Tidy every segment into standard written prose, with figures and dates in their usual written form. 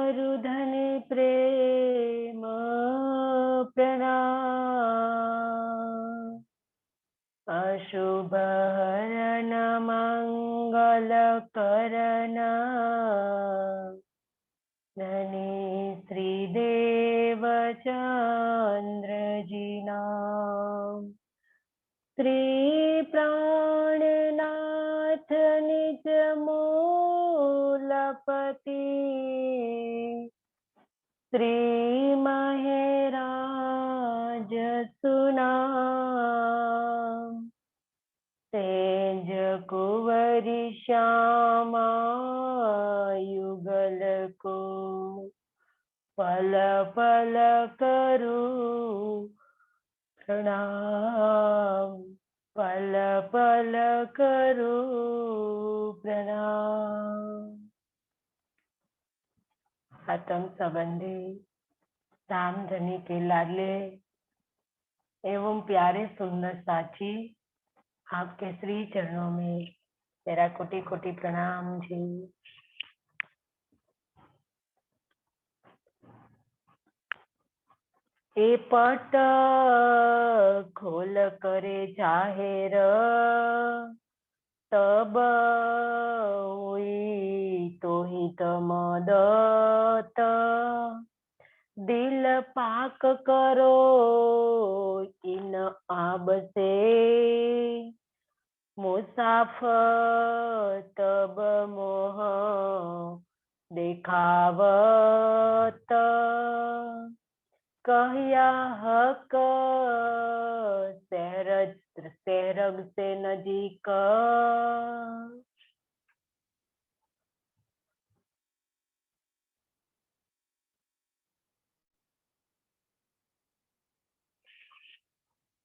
धनि प्रेम प्रणाम। अशुभ हरण मंगल करण धनि श्रीदेव चंद्र जी नाम। श्री प्राणनाथ निज मूलपति श्री महराज सुनाम। तेज कुंवरी श्यामा युगल को पल पल करूं प्रणाम। पल पल करूं प्रणाम। आतंक संबंधी धाम धनी के लाडले एवं प्यारे सुंदर साथी, आपके श्री चरणों में मेरा कोटि कोटि प्रणाम जी। ए पट खोल करे जाहिर तब हुई तो हित मदत। दिल पाक करो इन आब से मुसाफर तब मोह देखावत। कहिया हक सहरग से नजीक।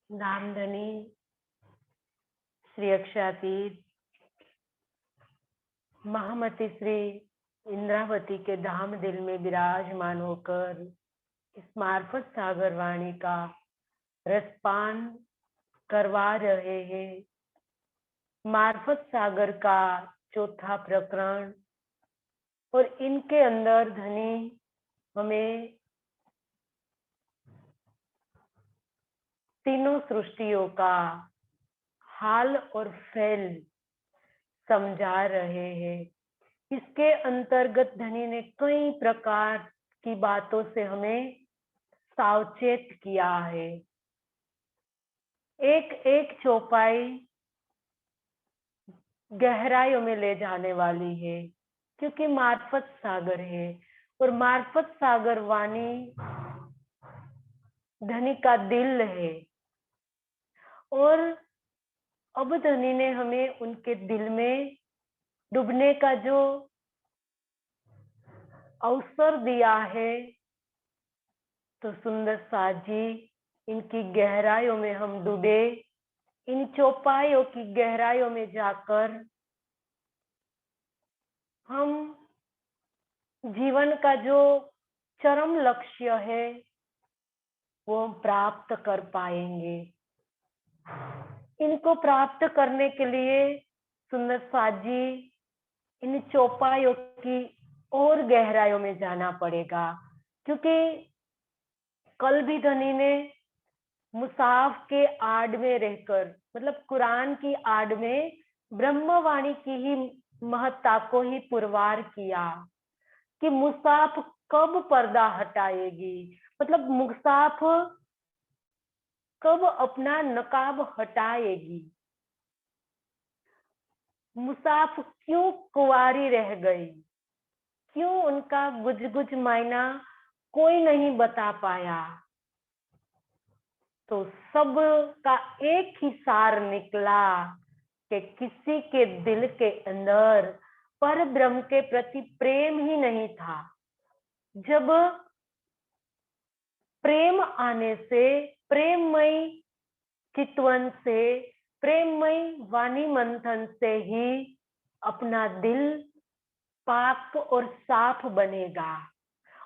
धामधनी श्री अक्षातीत महामती श्री इंद्रावती के धाम दिल में विराजमान होकर इस मार्फत सागर वाणी का रसपान करवा रहे हैं। मार्फत सागर का चौथा प्रकरण, और इनके अंदर धनी हमें तीनों सृष्टियों का हाल और फैल समझा रहे हैं। इसके अंतर्गत धनी ने कई प्रकार की बातों से हमें सावचेत किया है। एक एक चौपाई गहराइयों में ले जाने वाली है, क्योंकि मार्फत सागर है और मार्फत सागर वाणी धनी का दिल है। और अब धनी ने हमें उनके दिल में डूबने का जो अवसर दिया है, तो सुंदर साजी इनकी गहराइयों में हम डूबे। इन चौपाइयों की गहराइयों में जाकर हम जीवन का जो चरम लक्ष्य है वो हम प्राप्त कर पाएंगे। इनको प्राप्त करने के लिए सुंदर साजी इन चौपाइयों की और गहराइयों में जाना पड़ेगा, क्योंकि कल भी धनी ने मुसाफ के आड़ में रहकर, मतलब कुरान की आड़ में ब्रह्मवाणी की ही महत्ता को ही पुरवार किया कि मुसाफ कब पर्दा हटाएगी, मतलब मुसाफ कब अपना नकाब हटाएगी। मुसाफ क्यों कुंवारी रह गई, क्यों उनका गुज गुज मायना कोई नहीं बता पाया। तो सब का एक ही सार निकला कि किसी के दिल के अंदर पर ब्रह्म के प्रति प्रेम ही नहीं था। जब प्रेम आने से, प्रेममयी चितवन से, प्रेममयी वाणी मंथन से ही अपना दिल पाक और साफ बनेगा,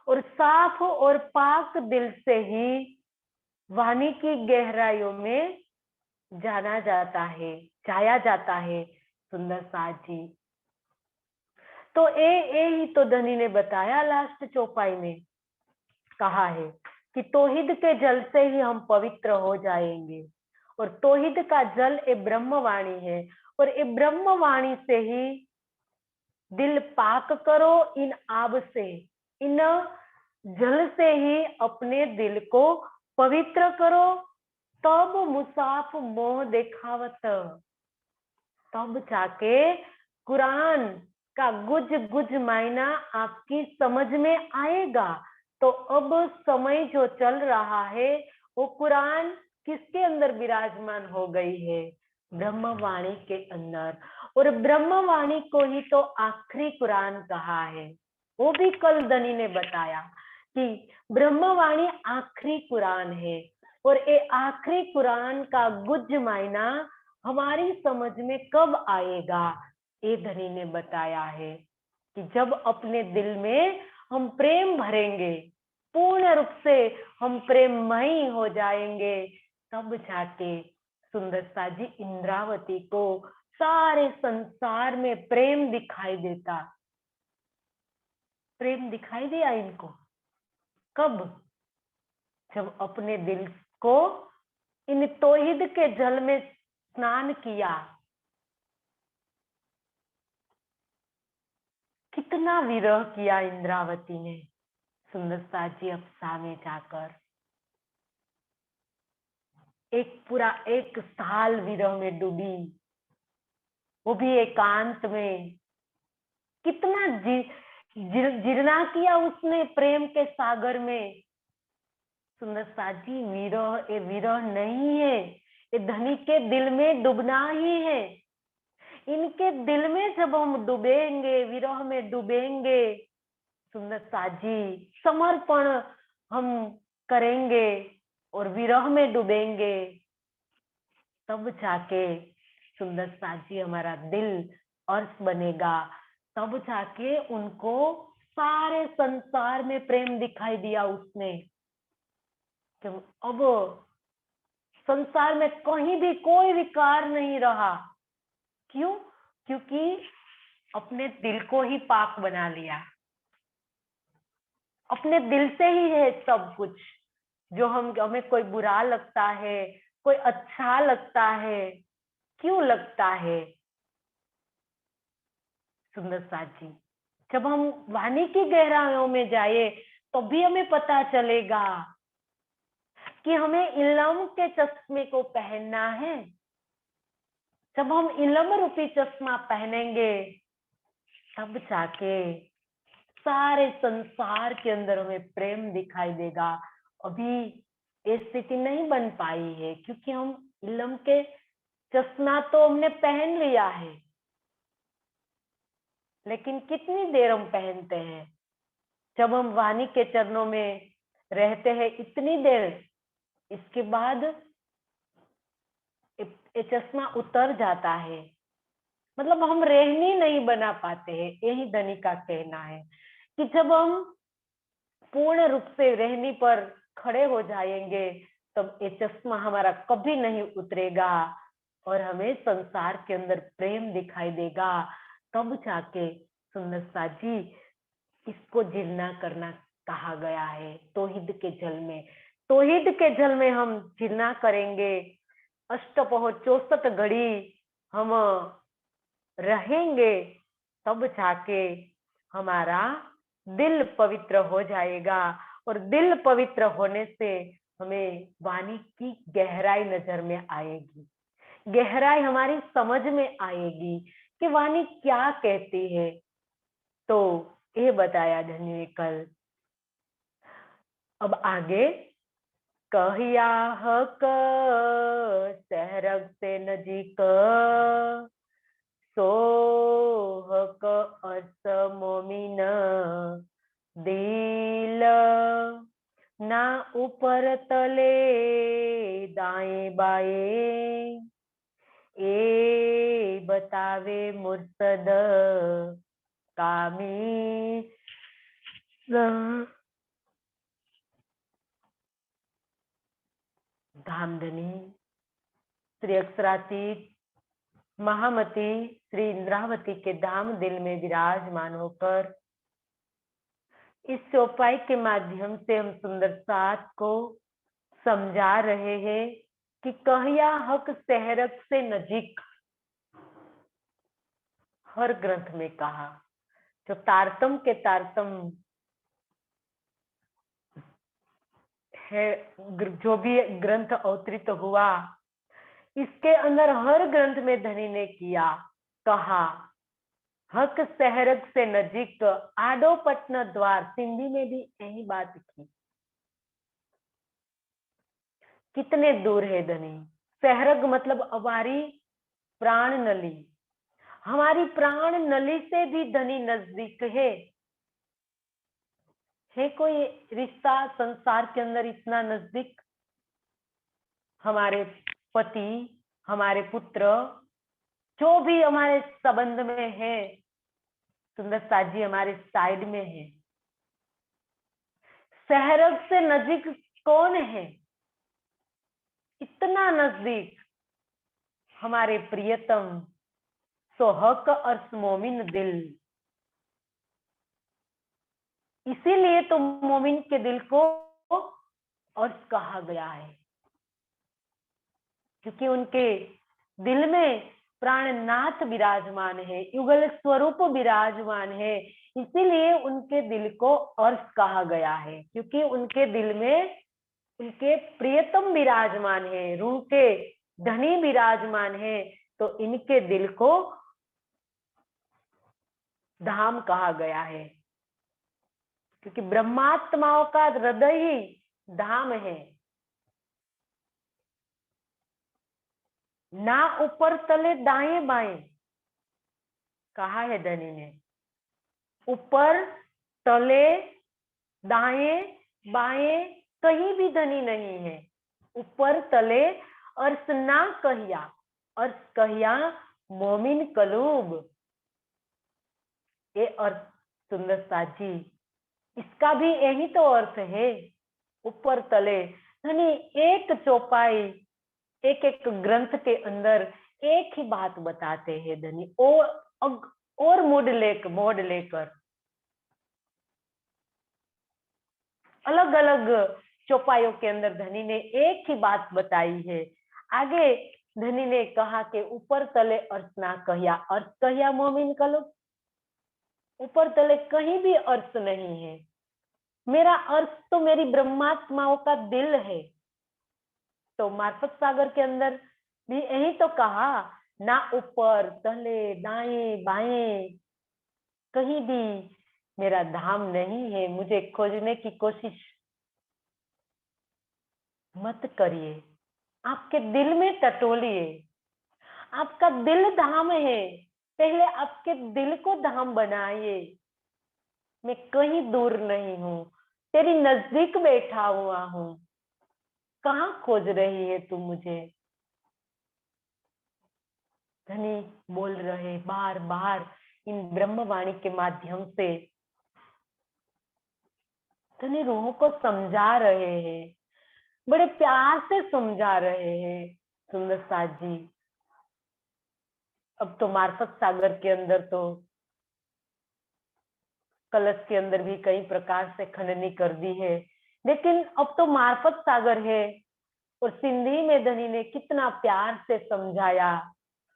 और साफ और पाक दिल से ही वाणी की गहराइयों में जाया जाता है। सुंदर साथ जी, तो ए ही तो धनी ने बताया लास्ट चौपाई में, कहा है कि तौहीद के जल से ही हम पवित्र हो जाएंगे, और तौहीद का जल ए ब्रह्मवाणी है, और ए ब्रह्मवाणी से ही दिल पाक करो इन आब से, इन जल से ही अपने दिल को पवित्र करो, तब मुसाफ मोह देखावत, तब जाके कुरान का गुज गुज मायना आपकी समझ में आएगा। तो अब समय जो चल रहा है वो कुरान किसके अंदर विराजमान हो गई है? ब्रह्मवाणी के अंदर। और ब्रह्मवाणी को ही तो आखिरी कुरान कहा है। वो भी कल दनी ने बताया कि ब्रह्मवाणी आखिरी कुरान है, और ये आखिरी कुरान का गुज मायना हमारी समझ में कब आएगा? ये धनी ने बताया है कि जब अपने दिल में हम प्रेम भरेंगे, पूर्ण रूप से हम प्रेममयी हो जाएंगे, तब जाके सुंदरता जी इंद्रावती को सारे संसार में प्रेम दिखाई देता। प्रेम दिखाई दिया इनको कब? जब अपने दिल को इन तौहीद के जल में स्नान किया। कितना विरह किया इंद्रावती ने सुंदरता जी अप्सरा में जाकर। पूरा 1 साल विरह में डूबी, वो भी एकांत में। कितना जिरना किया उसने प्रेम के सागर में। सुंदरता जी विरह ये विरह नहीं है, ये धनी के दिल में डूबना ही है। इनके दिल में जब हम डूबेंगे, विरह में डूबेंगे, सुंदरता जी समर्पण हम करेंगे और विरह में डूबेंगे, तब जाके सुंदरता जी हमारा दिल अर्श बनेगा। तब जाके उनको सारे संसार में प्रेम दिखाई दिया उसने। तो अब संसार में कहीं भी कोई विकार नहीं रहा। क्यों? क्योंकि अपने दिल को ही पाक बना लिया। अपने दिल से ही है सब कुछ। जो हमें कोई बुरा लगता है, कोई अच्छा लगता है, क्यों लगता है? सुंदरता जी जब हम वाणी की गहराइयों में जाए तो भी हमें पता चलेगा कि हमें इल्म के चश्मे को पहनना है। जब हम इल्म रूपी चश्मा पहनेंगे, तब जाके सारे संसार के अंदर हमें प्रेम दिखाई देगा। अभी ये स्थिति नहीं बन पाई है क्योंकि हम इल्म के चश्मा तो हमने पहन लिया है, लेकिन कितनी देर हम पहनते हैं? जब हम वाणी के चरणों में रहते हैं इतनी देर, इसके बाद ये चश्मा उतर जाता है। मतलब हम रहनी नहीं बना पाते हैं। यही धनी का कहना है कि जब हम पूर्ण रूप से रहनी पर खड़े हो जाएंगे, तब ये चश्मा हमारा कभी नहीं उतरेगा और हमें संसार के अंदर प्रेम दिखाई देगा। तब जाके सुंदरता जी इसको जिरना करना कहा गया है तौहीद के जल में। तौहीद के जल में हम जिरना करेंगे, अष्टपहर 64 घड़ी हम रहेंगे, तब जाके हमारा दिल पवित्र हो जाएगा। और दिल पवित्र होने से हमें वाणी की गहराई नजर में आएगी, गहराई हमारी समझ में आएगी कि वाणी क्या कहती है। तो ये बताया धनी ने कल। अब आगे कहिया हक सहरग से नजीक सोहक अस मोमिन दिल ना ऊपर तले दाएं बाएं ए बतावे मुर्तद कामी धामधनी श्री अक्षरातीत महामती श्री इंद्रावती के धाम दिल में विराजमान होकर इस चौपाई के माध्यम से हम सुंदर साथ को समझा रहे हैं कि कहिया हक सहरक से नजीक हर ग्रंथ में कहा। जो तारतम के तारतम है, जो भी ग्रंथ अवतरित हुआ, इसके अंदर हर ग्रंथ में धनी ने किया कहा हक सहरग से नजीक आडो पटना द्वार। सिंधी में भी यही बात की। कितने दूर है धनी? सहरग मतलब हमारी प्राण नली, हमारी प्राण नली से भी धनी नजदीक है कोई रिश्ता संसार के अंदर इतना नजदीक? हमारे पति, हमारे पुत्र, जो भी हमारे संबंध में है, सुंदर साथ जी हमारे साइड में है। सहरग से नजीक कौन है? इतना नजदीक हमारे प्रियतम सोहक और मोमिन दिल। इसीलिए तो मोमिन के दिल को अर्श कहा गया है, क्योंकि उनके दिल में प्राणनाथ विराजमान है, युगल स्वरूप विराजमान है। इसीलिए उनके दिल को अर्श कहा गया है, क्योंकि उनके दिल में उनके प्रियतम विराजमान है, रूह के धनी विराजमान है। तो इनके दिल को धाम कहा गया है, क्योंकि ब्रह्मात्माओं का हृदय ही धाम है। ना ऊपर तले दाएं बाएं कहा है धनी ने। ऊपर तले दाएं बाएं कहीं भी धनी नहीं है। ऊपर तले अर्श ना कहिया, अर्श कहिया मोमिन कलूब। ये अर्थ सुंदर साथ जी, इसका भी यही तो अर्थ है। ऊपर तले धनी एक चौपाई, एक एक ग्रंथ के अंदर एक ही बात बताते हैं धनी, और मोड लेकर अलग अलग चौपाइयों के अंदर धनी ने एक ही बात बताई है। आगे धनी ने कहा कि ऊपर तले अर्थ ना कहिया, अर्थ कहिया मोमिन कलो। ऊपर तले कहीं भी अर्थ नहीं है। मेरा अर्थ तो मेरी ब्रह्मात्माओं का दिल है। तो मार्फत सागर के अंदर भी यही तो कहा, ना ऊपर तले दाएं बाएं कहीं भी मेरा धाम नहीं है। मुझे खोजने की कोशिश मत करिए, आपके दिल में टटोलिए। आपका दिल धाम है, पहले आपके दिल को धाम बनाइए। मैं कहीं दूर नहीं हूं, तेरी नजदीक बैठा हुआ हूं। कहाँ खोज रही है तू मुझे? धनी बोल रहे बार बार इन ब्रह्मवाणी के माध्यम से, धनी रूह को समझा रहे हैं, बड़े प्यार से समझा रहे हैं सुंदर साथ जी। अब तो मार्फत सागर के अंदर तो कलश के अंदर भी कई प्रकार से खननी कर दी है, लेकिन अब तो मार्फत सागर है। और सिंधी में धनी ने कितना प्यार से समझाया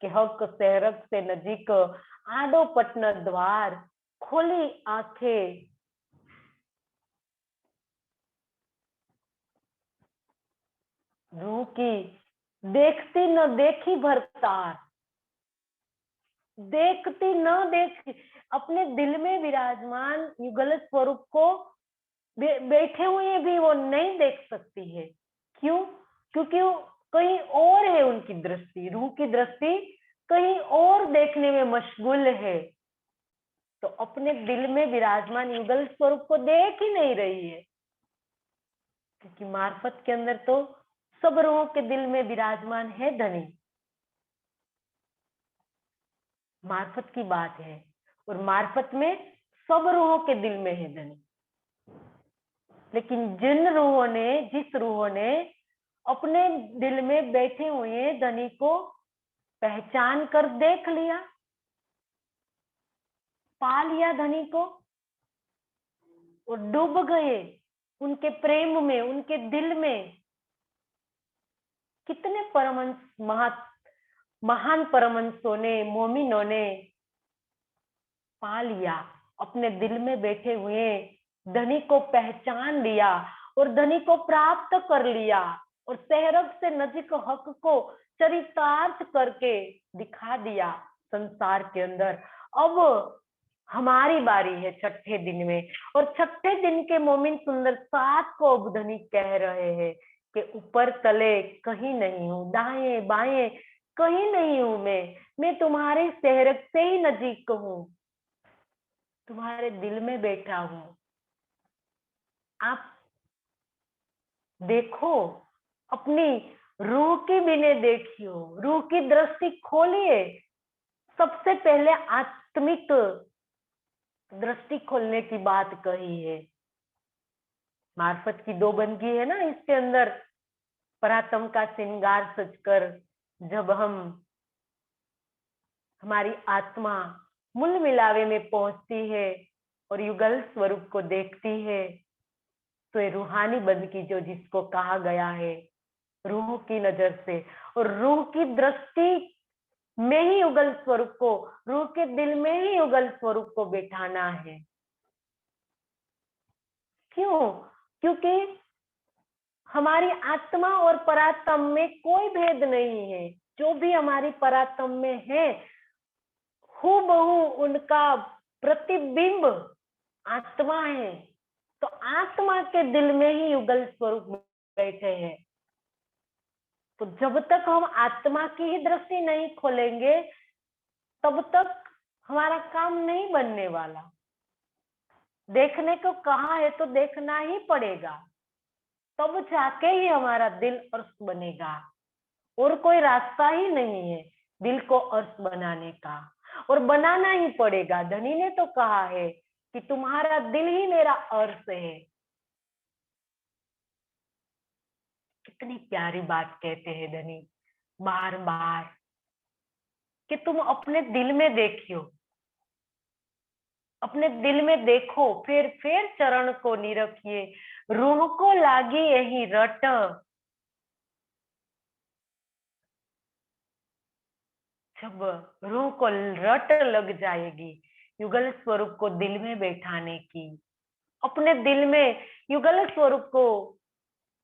कि हक सहरक से नजीक आडो पटना द्वार, खोली आंखें रूह की, देखती न देखी भरतार, देखती न देखी, अपने दिल में विराजमान युगल स्वरूप को बैठे हुए भी वो नहीं देख सकती है। क्यों? क्योंकि वो कहीं और है, उनकी दृष्टि, रूह की दृष्टि कहीं और देखने में मशगूल है। तो अपने दिल में विराजमान युगल स्वरूप को देख ही नहीं रही है, क्योंकि मार्फत के अंदर तो सब रूहों के दिल में विराजमान है धनी। मार्फत की बात है, और मार्फत में सब रूहों के दिल में है धनी। लेकिन जिस रूहों ने अपने दिल में बैठे हुए धनी को पहचान कर देख लिया, पा लिया धनी को और डूब गए उनके प्रेम में, उनके दिल में। कितने परमहंस, महान परमहंसों ने, मोमिनों ने पा लिया, अपने दिल में बैठे हुए धनी को पहचान लिया और धनी को प्राप्त कर लिया और सहरग से नजीक हक को चरितार्थ करके दिखा दिया संसार के अंदर। अब हमारी बारी है छठे दिन में, और छठे दिन के मोमिन सुंदर साथ को अब धनी कह रहे हैं कि ऊपर तले कहीं नहीं हूं, दाएं बाएं कहीं नहीं हूं, मैं तुम्हारे सहरग से ही नजीक हूं, तुम्हारे दिल में बैठा हूं। आप देखो, अपनी रूह की बिने देखियो, रूह की दृष्टि खोलिए। सबसे पहले आत्मिक दृष्टि खोलने की बात कही है। मार्फत की दो बंदगी है ना इसके अंदर, परातम का श्रृंगार सजकर जब हमारी आत्मा मूल मिलावे में पहुंचती है और युगल स्वरूप को देखती है, तो ये रूहानी बंदगी जो जिसको कहा गया है, रूह की नजर से और रूह की दृष्टि में ही युगल स्वरूप को, रूह के दिल में ही युगल स्वरूप को बिठाना है। क्यों? क्योंकि हमारी आत्मा और परात्म में कोई भेद नहीं है। जो भी हमारी परात्म में है, हूबहू उनका प्रतिबिंब आत्मा है। तो आत्मा के दिल में ही युगल स्वरूप बैठे हैं। तो जब तक हम आत्मा की ही दृष्टि नहीं खोलेंगे, तब तक हमारा काम नहीं बनने वाला। देखने को कहा है तो देखना ही पड़ेगा, तब जाके ही हमारा दिल अर्श बनेगा। और कोई रास्ता ही नहीं है दिल को अर्श बनाने का, और बनाना ही पड़ेगा। धनी ने तो कहा है कि तुम्हारा दिल ही मेरा अर्श है। कितनी प्यारी बात कहते हैं धनी बार बार, कि तुम अपने दिल में देखियो, अपने दिल में देखो, फिर चरण को निरखिए, रूह को लागी यही रट। जब रूह को रट लग जाएगी युगल स्वरूप को दिल में बैठाने की, अपने दिल में युगल स्वरूप को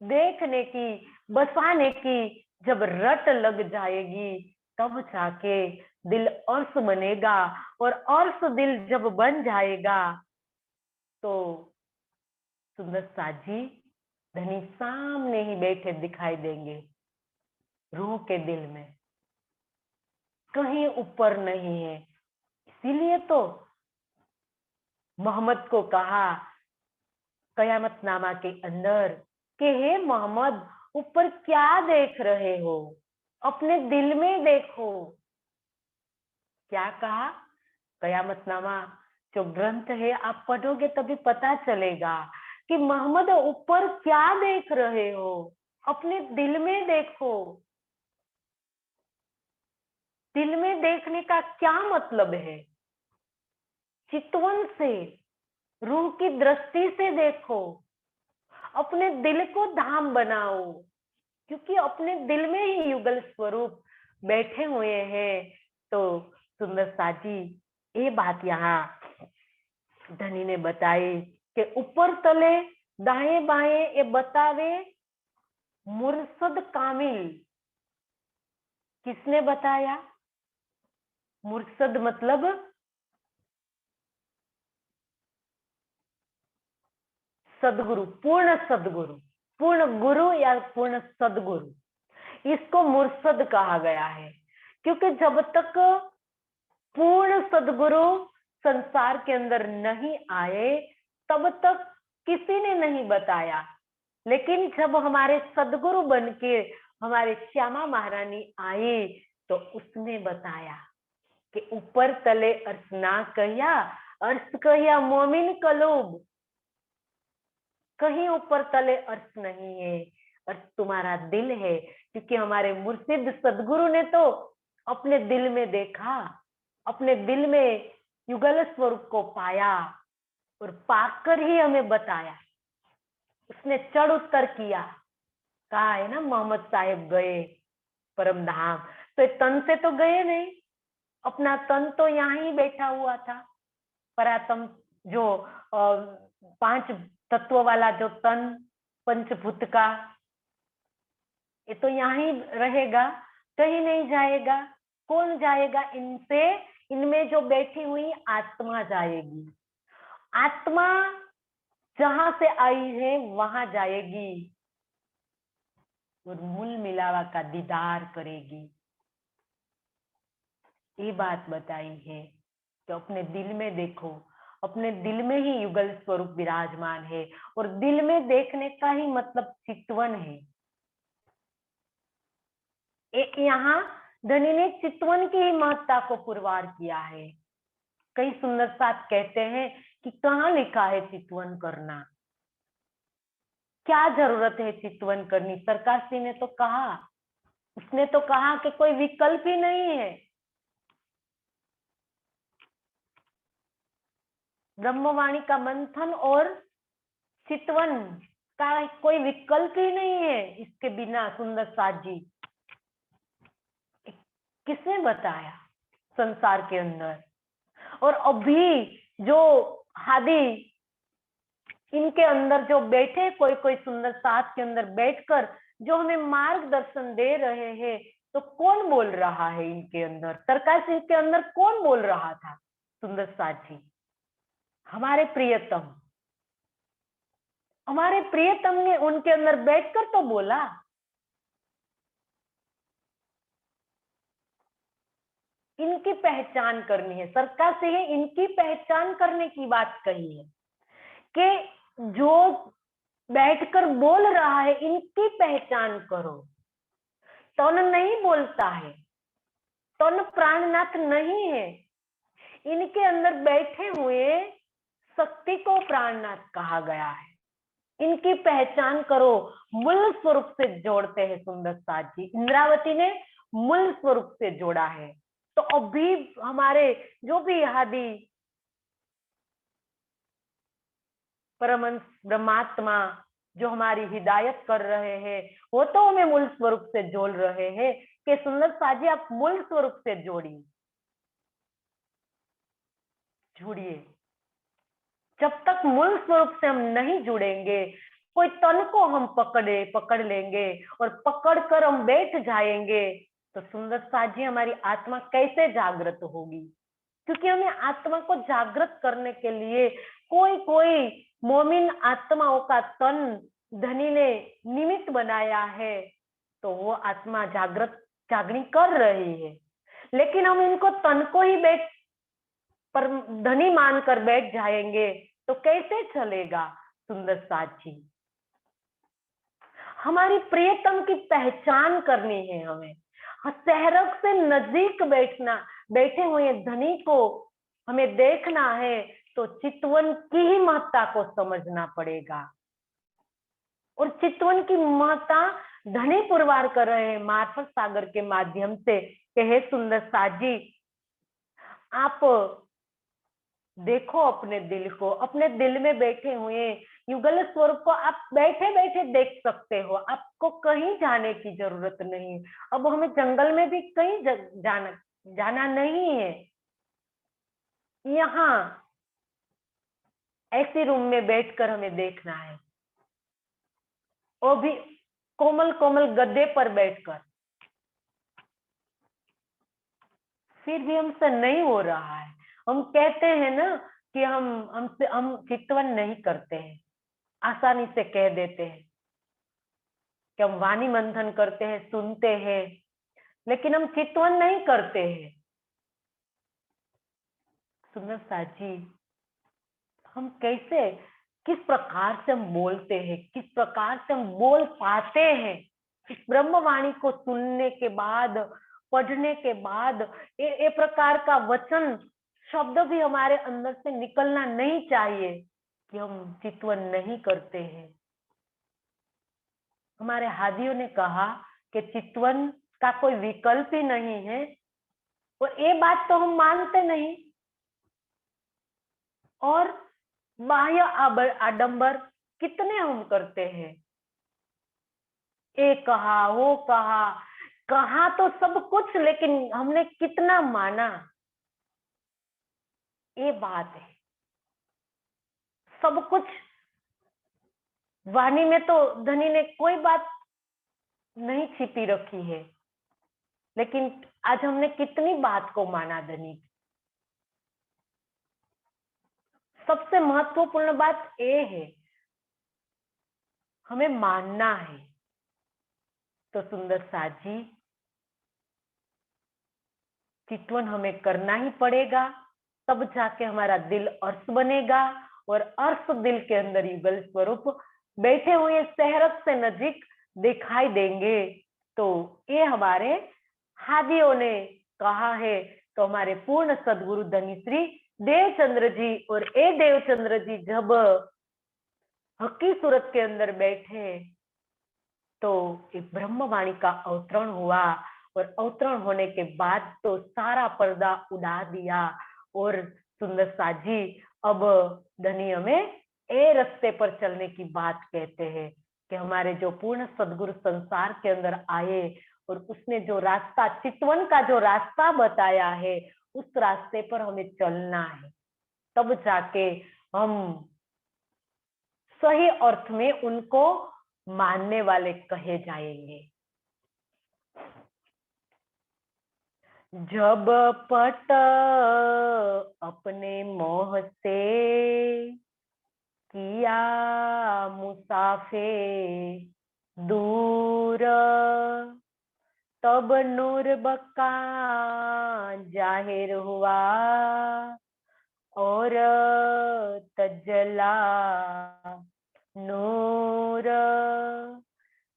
देखने की, बसाने की जब रट लग जाएगी, तब जाके दिल अर्श बनेगा। और अर्श दिल जब बन जाएगा, तो सुंदर साजी धनी सामने ही बैठे दिखाई देंगे, रूह के दिल में, कहीं ऊपर नहीं है। इसीलिए तो मोहम्मद को कहा कयामत नामा के अंदर कि हे मोहम्मद, ऊपर क्या देख रहे हो, अपने दिल में देखो। क्या कहा? कयामत नामा जो ग्रंथ है आप पढ़ोगे तभी पता चलेगा कि मोहम्मद ऊपर क्या देख रहे हो, अपने दिल में देखो। दिल में देखने का क्या मतलब है? चितवन से, रूह की दृष्टि से देखो, अपने दिल को धाम बनाओ, क्योंकि अपने दिल में ही युगल स्वरूप बैठे हुए हैं। तो सुंदर साजी ये बात यहाँ धनी ने बताई कि ऊपर तले दाएं बाएं ये बतावे मुर्शद कामिल। किसने बताया? मुर्शद मतलब सदगुरु, पूर्ण सदगुरु, पूर्ण गुरु या पूर्ण सदगुरु, इसको मुर्शद कहा गया है। क्योंकि जब तक पूर्ण सदगुरु संसार के अंदर नहीं आए, तब तक किसी ने नहीं बताया। लेकिन जब हमारे सदगुरु बनके हमारे श्यामा महारानी आई, तो उसने बताया कि ऊपर तले अर्श ना कहिया, अर्श कहिया मोमिन कलूब। कहीं ऊपर तले अर्श नहीं है, अर्श तुम्हारा दिल है। क्योंकि हमारे मुर्शिद सदगुरु ने तो अपने दिल में देखा, अपने दिल में युगल स्वरूप को पाया और पाकर ही हमें बताया। उसने चढ़ उतर किया। कहा है ना, मोहम्मद साहेब गए परम धाम, तो तन से तो गए नहीं, अपना तन तो यहाँ ही बैठा हुआ था। परातम जो पांच तत्व वाला जो तन पंचभूत का, ये तो यहाँ ही रहेगा, कहीं नहीं जाएगा। कौन जाएगा इनसे? इनमें जो बैठी हुई आत्मा जाएगी। आत्मा जहां से आई है वहां जाएगी और मूल मिलावा का दीदार करेगी। ये बात बताई है कि अपने दिल में देखो, अपने दिल में ही युगल स्वरूप विराजमान है। और दिल में देखने का ही मतलब चितवन है। एक यहाँ धनी ने चितवन की ही महत्ता को पुरवार किया है। कई सुंदर साथ कहते हैं कि कहाँ लिखा है चितवन करना, क्या जरूरत है चितवन करनी। सरकार सिंह ने तो कहा, उसने तो कहा कि कोई विकल्प ही नहीं है, ब्रह्मवाणी का मंथन और चितवन का कोई विकल्प ही नहीं है इसके बिना। सुंदर साथ जी, किसने बताया संसार के अंदर? और अभी जो हादी इनके अंदर जो बैठे, कोई कोई सुंदर साथ के अंदर बैठकर जो हमें मार्गदर्शन दे रहे हैं, तो कौन बोल रहा है इनके अंदर? सरकार सिंह के अंदर कौन बोल रहा था? सुंदर साथ जी, हमारे प्रियतम। हमारे प्रियतम ने उनके अंदर बैठकर तो बोला। इनकी पहचान करनी है, सरकार से है इनकी पहचान करने की बात कही है कि जो बैठकर बोल रहा है इनकी पहचान करो। तन नहीं बोलता है, तन प्राणनाथ नहीं है। इनके अंदर बैठे हुए शक्ति को प्राणनाथ कहा गया है। इनकी पहचान करो। मूल स्वरूप से जोड़ते हैं सुंदर साथ जी। इंद्रावती ने मूल स्वरूप से जोड़ा है। तो अभी हमारे जो भी हादी परमहंस ब्रह्मात्मा जो हमारी हिदायत कर रहे हैं, वो तो हमें मूल स्वरूप से जोड़ रहे हैं कि सुंदर साथ जी आप मूल स्वरूप से जोड़िए, जुड़िए। जब तक मूल स्वरूप से हम नहीं जुड़ेंगे, कोई तन को हम पकड़ लेंगे और पकड़ कर हम बैठ जाएंगे, तो सुंदर साथ जी हमारी आत्मा कैसे जागृत होगी? क्योंकि हमें आत्मा को जागृत करने के लिए कोई कोई मोमिन आत्माओं का तन धनी ने निमित्त बनाया है, तो वो आत्मा जागनी कर रही है। लेकिन हम इनको तन को ही पर धनी मानकर बैठ जाएंगे तो कैसे चलेगा? सुंदर साथ जी, हमारी प्रियतम की पहचान करनी है हमें। सहरग से नजदीक बैठे हुए धनी को हमें देखना है, तो चितवन की ही महत्ता को समझना पड़ेगा। और चितवन की महत्ता धनी पुरवार कर रहे हैं मार्फत सागर के माध्यम से कि हे सुंदर साथ जी, आप देखो अपने दिल को, अपने दिल में बैठे हुए युगल स्वरूप को आप बैठे बैठे देख सकते हो। आपको कहीं जाने की जरूरत नहीं। अब हमें जंगल में भी कहीं जाना नहीं है। यहाँ ऐसे रूम में बैठकर हमें देखना है, वो भी कोमल कोमल गद्दे पर बैठकर। फिर भी हमसे नहीं हो रहा है। हम कहते हैं ना कि हम चितवन नहीं करते हैं, आसानी से कह देते हैं कि हम वाणी मंथन करते हैं, सुनते हैं, लेकिन हम चितवन नहीं करते हैं। सुंदर साथ जी, हम कैसे, किस प्रकार से हम बोलते हैं, किस प्रकार से हम बोल पाते हैं? इस ब्रह्मवाणी को सुनने के बाद, पढ़ने के बाद ये प्रकार का वचन शब्द भी हमारे अंदर से निकलना नहीं चाहिए कि हम चितवन नहीं करते हैं। हमारे हादियों ने कहा कि चितवन का कोई विकल्प ही नहीं है, और ये बात तो हम मानते नहीं, और बाह्य आडंबर कितने हम करते हैं। ये कहा, वो कहा, कहा तो सब कुछ, लेकिन हमने कितना माना, ये बात है। सब कुछ वाणी में तो धनी ने कोई बात नहीं छिपी रखी है, लेकिन आज हमने कितनी बात को माना धनी की। सबसे महत्वपूर्ण बात ये है, हमें मानना है। तो सुंदर साजी, चितवन हमें करना ही पड़ेगा, तब जाके हमारा दिल अर्श बनेगा, और अर्श दिल के अंदर युगल स्वरूप बैठे हुए सहरस से नजीक दिखाई देंगे। तो ये हमारे हादियों ने कहा है। तो हमारे पूर्ण सदगुरु धनी श्री देवचंद्र जी, और ए देवचंद्र जी जब हकी सूरत के अंदर बैठे तो एक ब्रह्मवाणी का अवतरण हुआ, और अवतरण होने के बाद तो सारा पर्दा उड़ा दिया। और सुंदर साजी, अब धनी हमें ए रास्ते पर चलने की बात कहते हैं कि हमारे जो पूर्ण सदगुरु संसार के अंदर आए, और उसने जो रास्ता, चितवन का जो रास्ता बताया है, उस रास्ते पर हमें चलना है, तब जाके हम सही अर्थ में उनको मानने वाले कहे जाएंगे। जब पट अपने मोह से किया मुसाफे दूर, तब नूर बक्का जाहिर हुआ, और तजला नूर।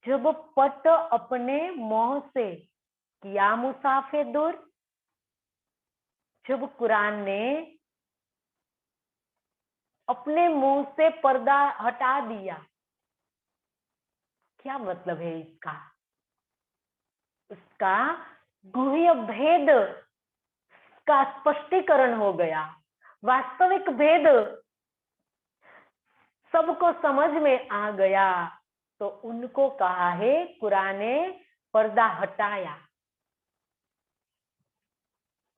जब पट अपने मोह से किया मुसाफे दूर, जब कुरान ने अपने मुंह से पर्दा हटा दिया, क्या मतलब है इसका? उसका गुह्य भेद का स्पष्टीकरण हो गया, वास्तविक भेद सबको समझ में आ गया। तो उनको कहा है, कुरान ने पर्दा हटाया,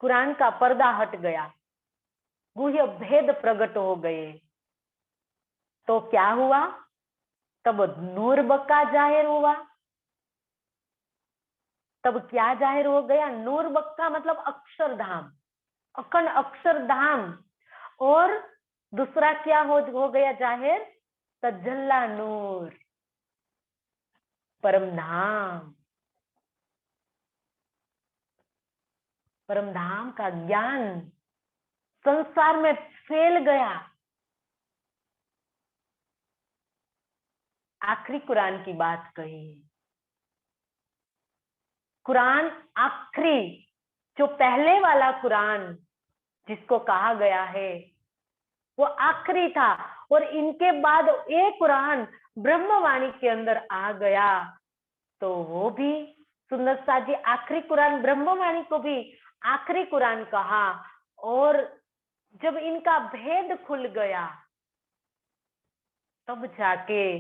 कुरान का पर्दा हट गया, गुह्य भेद प्रकट हो गए। तो क्या हुआ? तब नूर बक्का जाहिर हुआ। तब क्या जाहिर हो गया? नूर बक्का मतलब अक्षरधाम, अखंड अक्षरधाम। और दूसरा क्या हो गया जाहिर? तजल्ला नूर, परम धाम। परम धाम का ज्ञान संसार में फैल गया। आखिरी कुरान की बात कही है। कुरान आखिरी, जो पहले वाला कुरान जिसको कहा गया है, वो आखिरी था। और इनके बाद ये कुरान ब्रह्मवाणी के अंदर आ गया। तो वो भी सुंदर सा जी, आखिरी कुरान ब्रह्मवाणी को भी आखिरी कुरान कहा। और जब इनका भेद खुल गया, तब जाके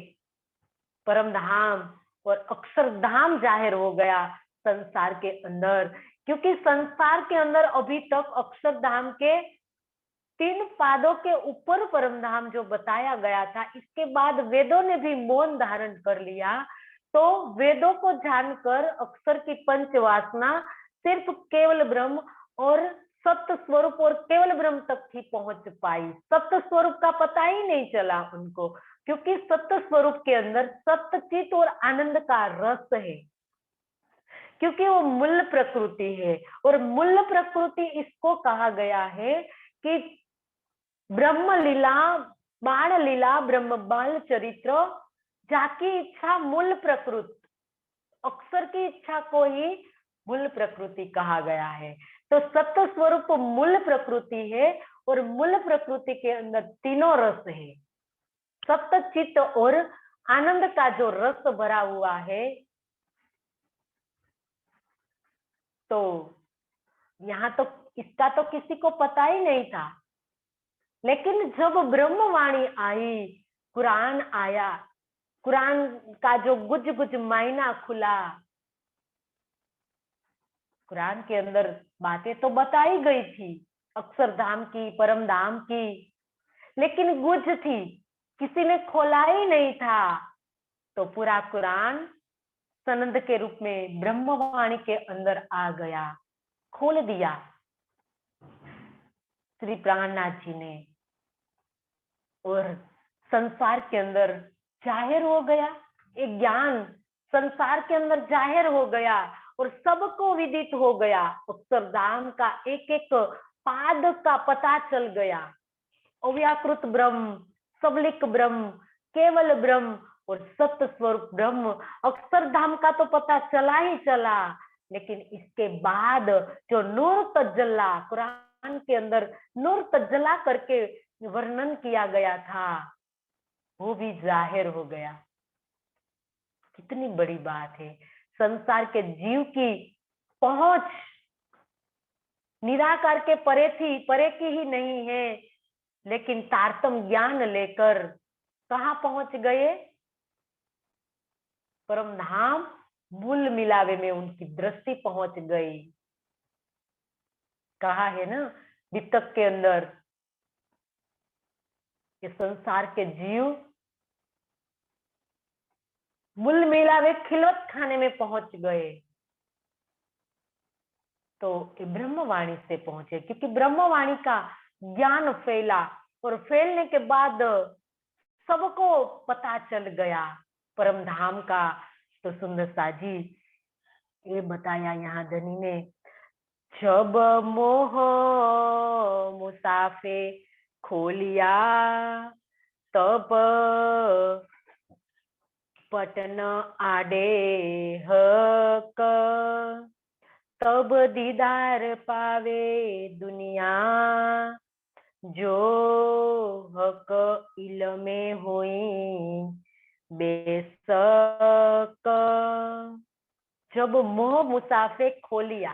परम धाम और अक्षरधाम जाहिर हो गया संसार के अंदर। क्योंकि संसार के अंदर अभी तक अक्षरधाम के 3 पादों के ऊपर परम धाम जो बताया गया था, इसके बाद वेदों ने भी मौन धारण कर लिया। तो वेदों को जानकर अक्षर की पंच वासना सिर्फ केवल ब्रह्म और सत्य स्वरूप और केवल ब्रह्म तक ही पहुंच पाई। सत्य स्वरूप का पता ही नहीं चला उनको, क्योंकि सत्य स्वरूप के अंदर सत्य चित और आनंद का रस है, क्योंकि वो मूल प्रकृति है। और मूल प्रकृति इसको कहा गया है कि ब्रह्म लीला, बाण लीला, ब्रह्म बाल चरित्र, जाकी इच्छा मूल प्रकृति, अक्षर की इच्छा को ही मूल प्रकृति कहा गया है। तो सत्य स्वरूप मूल प्रकृति है, और मूल प्रकृति के अंदर तीनों रस है। सत्य चित्त और आनंद का जो रस भरा हुआ है, तो यहाँ तो इसका तो किसी को पता ही नहीं था। लेकिन जब ब्रह्मवाणी आई, कुरान आया, कुरान का जो गुज गुज मायना खुला, कुरान के अंदर बातें तो बताई गई थी अक्षरधाम की, परम धाम की, लेकिन गुज थी, किसी ने खोला ही नहीं था। तो पूरा कुरान सनद के रूप में ब्रह्मवाणी के अंदर आ गया, खोल दिया श्री प्राणनाथ जी ने, और संसार के अंदर जाहिर हो गया। एक ज्ञान संसार के अंदर जाहिर हो गया और सबको विदित हो गया। अक्षरधाम का एक एक पाद का पता चल गया। अव्याकृत ब्रह्म, सबलिक ब्रह्म, केवल ब्रह्म और सत्य स्वरूप ब्रह्म, अक्षरधाम का तो पता चला ही चला। लेकिन इसके बाद जो नूर तजल्ला, कुरान के अंदर नूर तजल्ला करके वर्णन किया गया था, वो भी जाहिर हो गया। कितनी बड़ी बात है। संसार के जीव की पहुंच निराकार के परे थी, परे की ही नहीं है, लेकिन तारतम ज्ञान लेकर कहाँ पहुंच गए? परम धाम मूल मिलावे में उनकी दृष्टि पहुंच गई। कहा है ना वितक के अंदर कि संसार के जीव मूल मिलावे खिलवत खाने में पहुंच गए। तो ब्रह्मवाणी से पहुंचे, क्योंकि ब्रह्मवाणी का ज्ञान फैला और फैलने के बाद सबको पता चल गया परम धाम का। तो सुंदर साजी ये बताया यहाँ धनी ने, जब मोह मुसाफे खोलिया तब पटन आडे हक, तब दीदार पावे दुनिया, जो हक इलमे हुई बेसक। जब मोह मुसाफे खोलिया,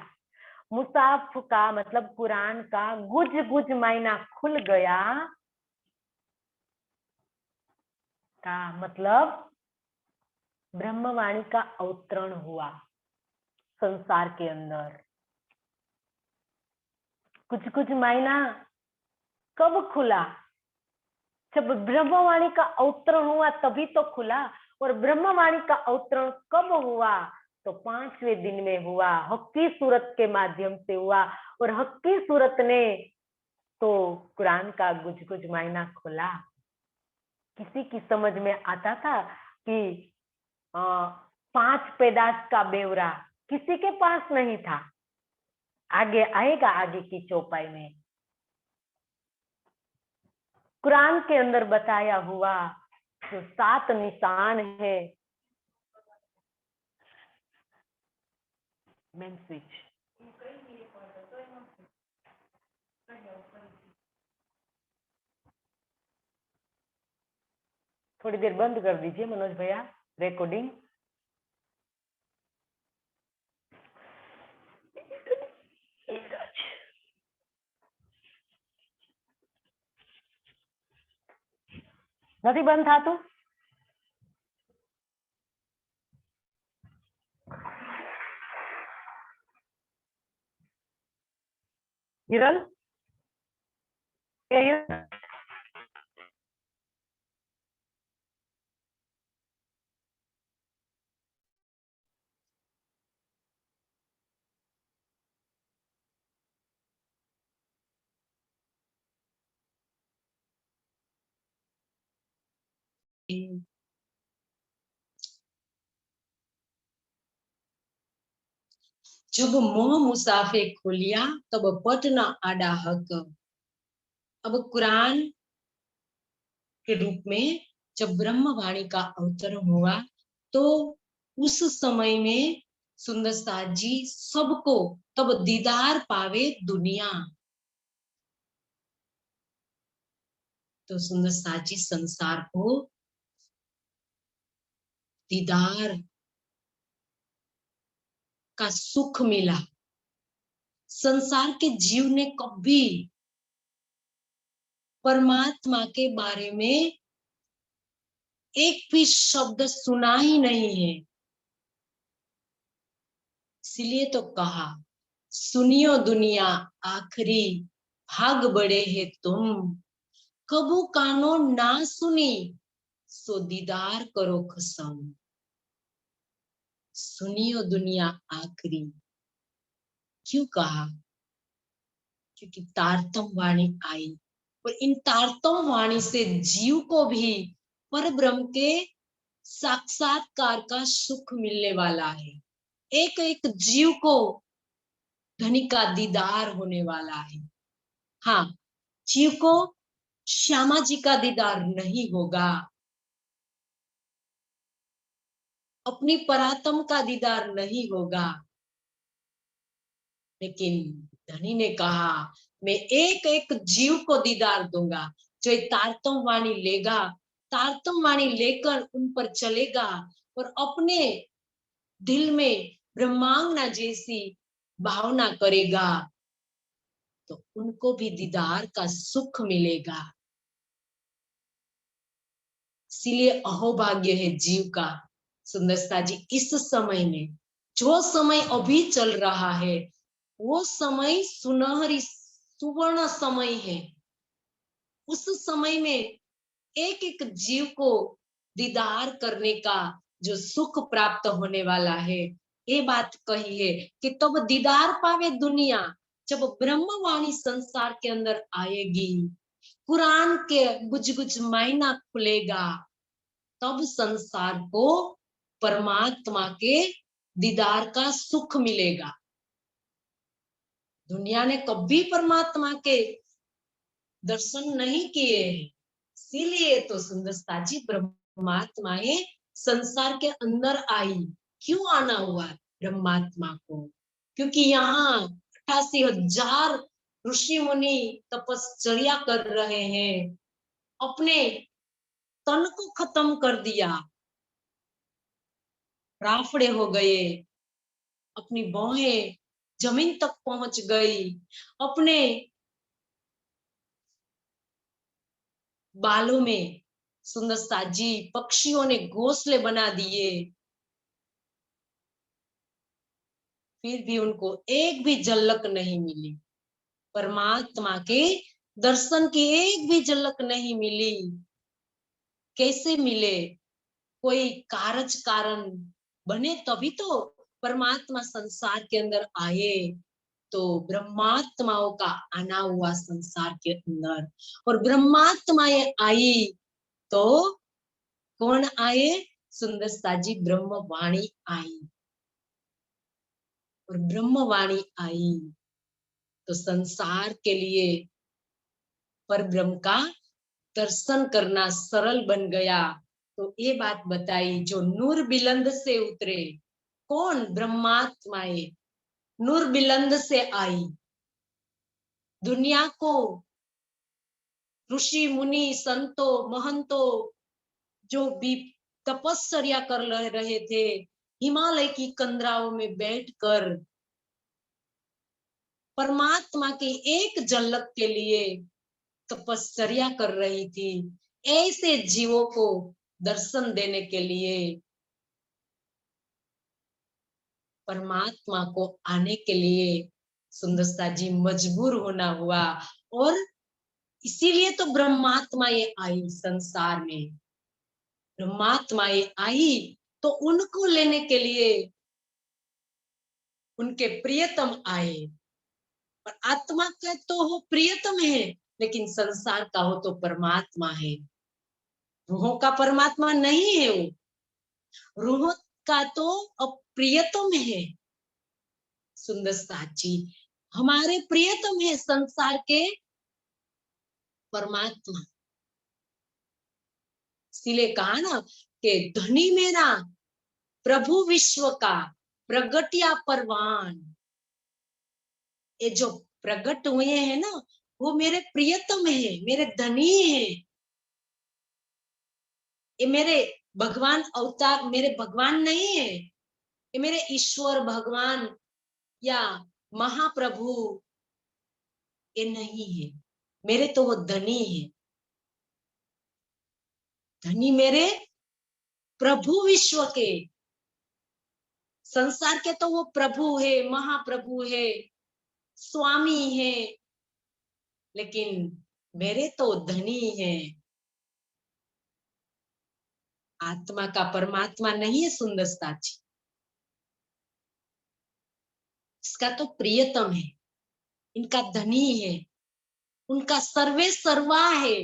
मुसाफ का मतलब कुरान का गुज गुज मायना खुल गया, का मतलब ब्रह्मवाणी का अवतरण हुआ संसार के अंदर। कुछ कुछ मायना कब खुला? जब ब्रह्मवाणी का अवतरण हुआ तभी तो खुला। और ब्रह्मवाणी का अवतरण कब हुआ? तो 5वें दिन में हुआ, हक्की सूरत के माध्यम से हुआ। और हक्की सूरत ने तो कुरान का गुज गुज मायना खोला। किसी की समझ में आता था कि 5 पैदाश का ब्यौरा किसी के पास नहीं था। आगे आएगा, आगे की चौपाई में कुरान के अंदर बताया हुआ जो 7 निशान है। मेन स्विच थोड़ी देर बंद कर दीजिए मनोज भैया रिकॉर्डिंग। नहीं बंद था तो हिरल जब मोह मुसाफे खोलिया तब पट न आडा हक। अब कुरान के रूप में जब ब्रह्मवाणी का अवतरण हुआ तो उस समय में सुंदर साथ जी सबको तब दीदार पावे दुनिया। तो सुंदर साथ जी संसार को दीदार का सुख मिला, संसार के जीव ने कभी परमात्मा के बारे में एक भी शब्द सुना ही नहीं है। इसलिए तो कहा, सुनियो दुनिया आखिरी भाग बड़े है तुम, कबू कानो ना सुनी सो दीदार करो कसम। सुनियो दुनिया आखिरी क्यों कहा? क्योंकि तारतम वाणी आई और इन तारतम वाणी से जीव को भी पर ब्रह्म के साक्षात्कार का सुख मिलने वाला है। एक एक जीव को धनी का दीदार होने वाला है। हाँ, जीव को श्यामा जी का दीदार नहीं होगा, अपनी परात्म का दीदार नहीं होगा, लेकिन धनी ने कहा मैं एक एक जीव को दीदार दूंगा। जो तारतम वाणी लेगा, तारतम वाणी लेकर उन पर चलेगा और अपने दिल में ब्रह्मांगना जैसी भावना करेगा, तो उनको भी दीदार का सुख मिलेगा। इसीलिए अहोभाग्य है जीव का। सुंदरता जी, इस समय में जो समय अभी चल रहा है वो समय सुनहरी सुवर्ण समय है। उस समय में एक एक जीव को दीदार करने का जो सुख प्राप्त होने वाला है, ये बात कही है कि तब दीदार पावे दुनिया, जब ब्रह्मवाणी संसार के अंदर आएगी, कुरान के गुज गुज मायना खुलेगा, तब संसार को परमात्मा के दीदार का सुख मिलेगा। दुनिया ने कभी परमात्मा के दर्शन नहीं किए हैं। इसीलिए तो सुंदरता जी ब्रह्मात्माएं संसार के अंदर आई। क्यों आना हुआ ब्रह्मात्मा को? क्योंकि यहाँ 88,000 ऋषि मुनि तपश्चर्या कर रहे हैं, अपने तन को खत्म कर दिया, राफड़े हो गए, अपनी भौहें जमीन तक पहुंच गई, अपने बालों में सुंदरता जी पक्षियों ने घोंसले बना दिए, फिर भी उनको एक भी झलक नहीं मिली। परमात्मा के दर्शन की एक भी झलक नहीं मिली। कैसे मिले? कोई कारज कारण बने तभी तो परमात्मा संसार के अंदर आए। तो ब्रह्मात्माओं का आना हुआ संसार के अंदर, और ब्रह्मात्माएं आई तो कौन आए? सुंदरता जी ब्रह्मवाणी आई, और ब्रह्मवाणी आई तो संसार के लिए पर ब्रह्म का दर्शन करना सरल बन गया। तो ये बात बताई, जो नूर बिलंद से उतरे, कौन? ब्रह्मात्माएं नूर बिलंद से आई। दुनिया को ऋषि मुनि संतों महंतों जो भी तपस्या कर रहे थे, हिमालय की कंदराओं में बैठकर परमात्मा की एक झलक के लिए तपस्या कर रही थी, ऐसे जीवों को दर्शन देने के लिए परमात्मा को आने के लिए सुंदरता जी मजबूर होना हुआ। और इसीलिए तो ब्रह्मात्माएं आई संसार में। ब्रह्मात्माएं आई तो उनको लेने के लिए उनके प्रियतम आए। और आत्मा का तो हो प्रियतम है, लेकिन संसार का हो तो परमात्मा है। रूहों का परमात्मा नहीं है वो, रूहों का तो अप्रियतम है। सुंदर जी हमारे प्रियतम है संसार के परमात्मा। इसीलिए कहा ना कि धनी मेरा प्रभु विश्व का प्रगटिया परवान। ये जो प्रकट हुए हैं ना, वो मेरे प्रियतम है, मेरे धनी है। ये मेरे भगवान अवतार, मेरे भगवान नहीं है, ये मेरे ईश्वर भगवान या महाप्रभु ये नहीं है, मेरे तो वो धनी है। धनी मेरे प्रभु विश्व के, संसार के तो वो प्रभु है, महाप्रभु है, स्वामी है, लेकिन मेरे तो धनी है। आत्मा का परमात्मा नहीं है सुंदरता जी, इसका तो प्रियतम है, इनका धनी है, उनका सर्वे सर्वा है।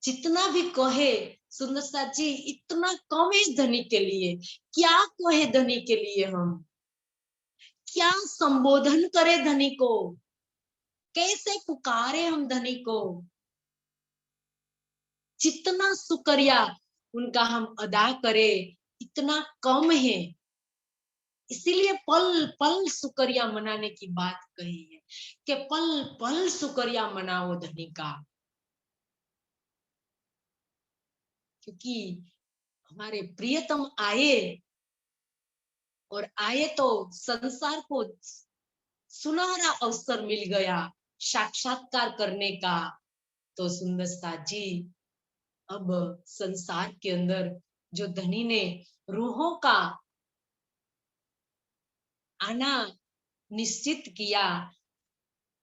जितना भी कहे सुंदरता जी इतना कम है धनी के लिए। क्या कहे धनी के लिए, हम क्या संबोधन करे धनी को, कैसे पुकारे हम धनी को। जितना शुक्रिया उनका हम अदा करें इतना कम है। इसीलिए पल पल शुक्रिया मनाने की बात कही है कि पल पल शुक्रिया मनाओ धनी का, क्योंकि हमारे प्रियतम आए, और आए तो संसार को सुनहरा अवसर मिल गया साक्षात्कार करने का। तो सुंदरता जी अब संसार के अंदर जो धनी ने रूहों का आना निश्चित किया,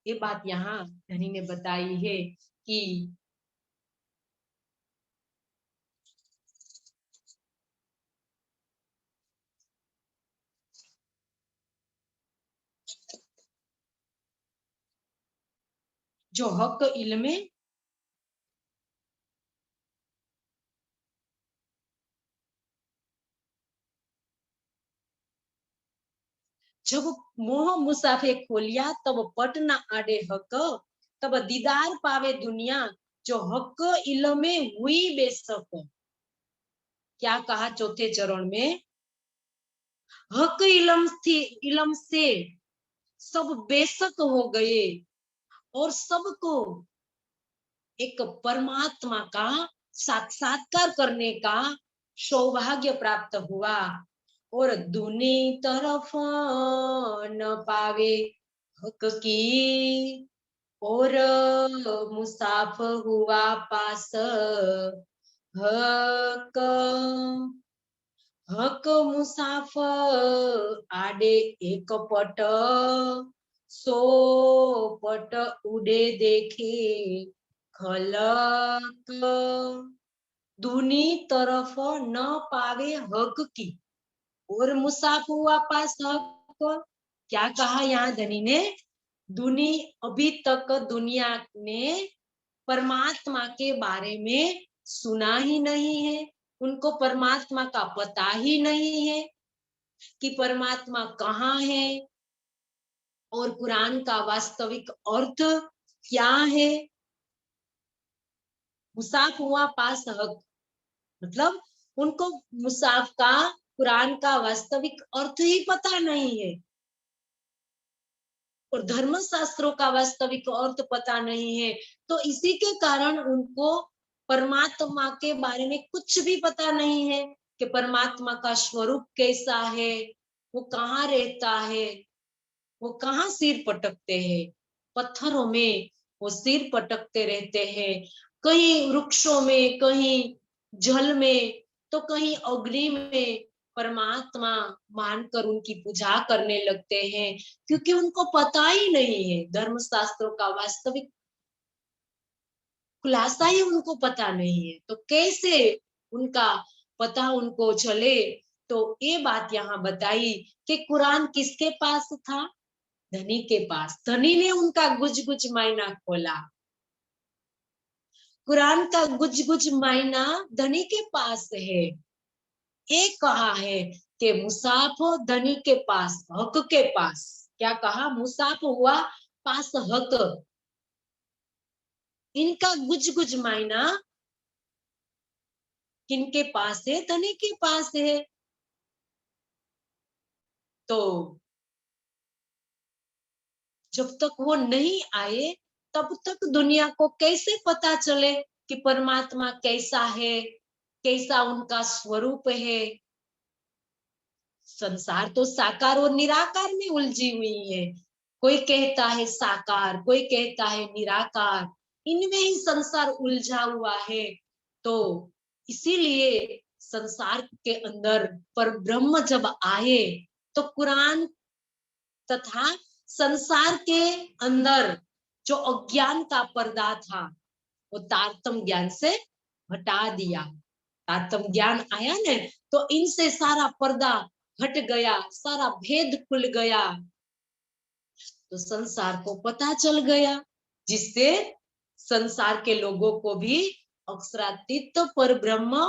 ये बात यहाँ धनी ने बताई है कि जो हक इल्मे जब मोह मुसाफे खोलिया तब पट न आडे हक, तब दीदार पावे दुनिया जो हक इल्मे हुई बेशक। क्या कहा चौथे चरण में, हक इलम से सब बेशक हो गए और सबको एक परमात्मा का साक्षात्कार करने का सौभाग्य प्राप्त हुआ, और दूनी तरफ न पावे हक की, और मुसाफ हुआ पास हक। हक मुसाफ आडे एक पट, सो पट उड़े देखे खलक। दूनी तरफ न पावे हक की, और मुसाफ हुआ पास हक। क्या कहा यहाँ धनी ने, दुनी अभी तक दुनिया ने परमात्मा के बारे में सुना ही नहीं है, उनको परमात्मा का पता ही नहीं है कि परमात्मा कहाँ है और कुरान का वास्तविक अर्थ क्या है। मुसाफ हुआ पास हक मतलब उनको मुसाफ का, कुरान का वास्तविक अर्थ ही पता नहीं है, और धर्म शास्त्रों का वास्तविक अर्थ पता नहीं है। तो इसी के कारण उनको परमात्मा के बारे में कुछ भी पता नहीं है कि परमात्मा का स्वरूप कैसा है, वो कहाँ रहता है, वो कहाँ सिर पटकते हैं। पत्थरों में वो सिर पटकते रहते हैं, कहीं वृक्षों में, कहीं जल में, तो कहीं अग्नि में परमात्मा मानकर उनकी पूजा करने लगते हैं, क्योंकि उनको पता ही नहीं है धर्म शास्त्रों का वास्तविक खुलासा ही उनको पता नहीं है। तो कैसे उनका पता उनको चले। तो ये बात यहाँ बताई कि कुरान किसके पास था, धनी के पास। धनी ने उनका गुज गुज मायना खोला, कुरान का गुज गुज मायना धनी के पास है। एक कहा है कि मुसाफ धनी के पास, हक के पास। क्या कहा, मुसाफ हुआ पास हक। इनका गुज गुज मायना किनके पास है, धनी के पास है। तो जब तक वो नहीं आए तब तक दुनिया को कैसे पता चले कि परमात्मा कैसा है, कैसा उनका स्वरूप है। संसार तो साकार और निराकार में उलझी हुई है। कोई कहता है साकार, कोई कहता है निराकार, इनमें ही संसार उलझा हुआ है। तो इसीलिए संसार के अंदर पर ब्रह्म जब आए तो कुरान तथा संसार के अंदर जो अज्ञान का पर्दा था वो तारतम ज्ञान से हटा दिया। तारतम ज्ञान आया ने तो इनसे सारा पर्दा हट गया, सारा भेद खुल गया, तो संसार को पता चल गया, जिससे संसार के लोगों को भी अक्षरातीत पर ब्रह्म,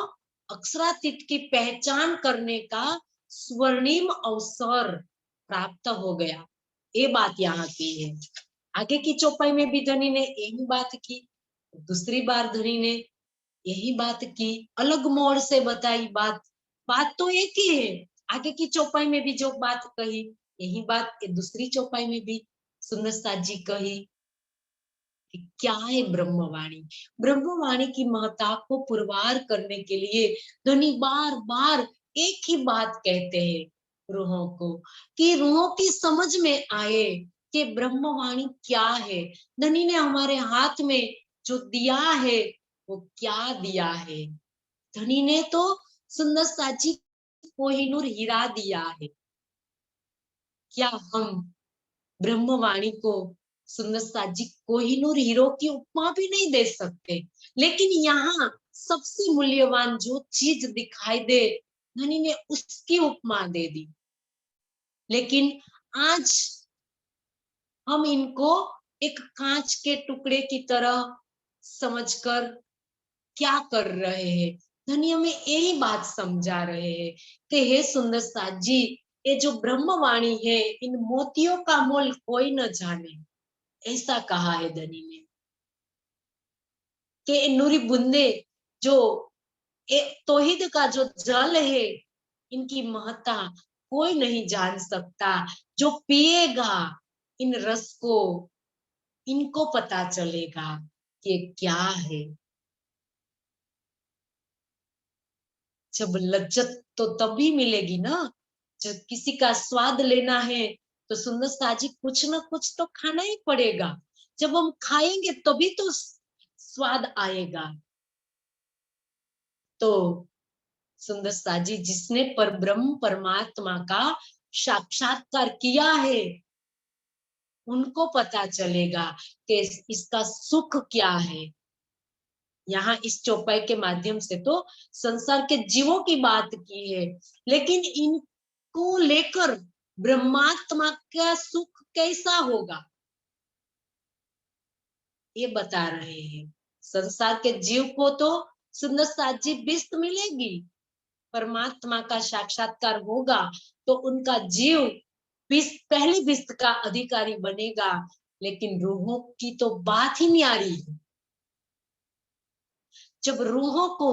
अक्षरातीत की पहचान करने का स्वर्णिम अवसर प्राप्त हो गया। ये बात यहाँ की है। आगे की चौपाई में भी धनी ने यही बात की, दूसरी बार धनी ने यही बात की, अलग मोड़ से बताई बात। बात तो एक ही है। आगे की चौपाई में भी जो बात कही यही बात दूसरी चौपाई में भी सुंदर साथ जी कही कि क्या है ब्रह्मवाणी। ब्रह्मवाणी की महत्ता को पुरवार करने के लिए धनी बार बार एक ही बात कहते हैं रूहों को, कि रूहों की समझ में आए कि ब्रह्मवाणी क्या है। धनी ने हमारे हाथ में जो दिया है वो क्या दिया है। धनी ने तो सुंदर साची कोहिनूर हीरा दिया है। क्या हम ब्रह्मवाणी को सुंदर साजी कोहिनूर हीरो की उपमा भी नहीं दे सकते, लेकिन यहाँ सबसे मूल्यवान जो चीज दिखाई दे धनी ने उसकी उपमा दे दी। लेकिन आज हम इनको एक कांच के टुकड़े की तरह समझकर क्या कर रहे हैं, धनी हमें यही बात समझा रहे हैं कि हे सुंदर साथ जी, ये जो ब्रह्मवाणी है इन मोतियों का मोल कोई न जाने, ऐसा कहा है धनी ने। कि नूरी बूंदे जो तौहीद का जो जल है इनकी महत्ता कोई नहीं जान सकता। जो पिएगा इन रस को इनको पता चलेगा कि क्या है। जब लज्जत तो तभी मिलेगी ना, जब किसी का स्वाद लेना है तो सुंदर साजी कुछ ना कुछ तो खाना ही पड़ेगा। जब हम खाएंगे तभी तो स्वाद आएगा। तो सुंदर साजी जिसने परब्रह्म परमात्मा का साक्षात्कार किया है उनको पता चलेगा कि इसका सुख क्या है। यहाँ इस चौपाई के माध्यम से तो संसार के जीवों की बात की है, लेकिन इनको लेकर ब्रह्मात्मा का सुख कैसा होगा ये बता रहे हैं। संसार के जीव को तो सुंदर साजी बिस्त मिलेगी, परमात्मा का साक्षात्कार होगा तो उनका जीव पहली बिस्त का अधिकारी बनेगा। लेकिन रूहों की तो बात ही न्यारी है। जब रूहों को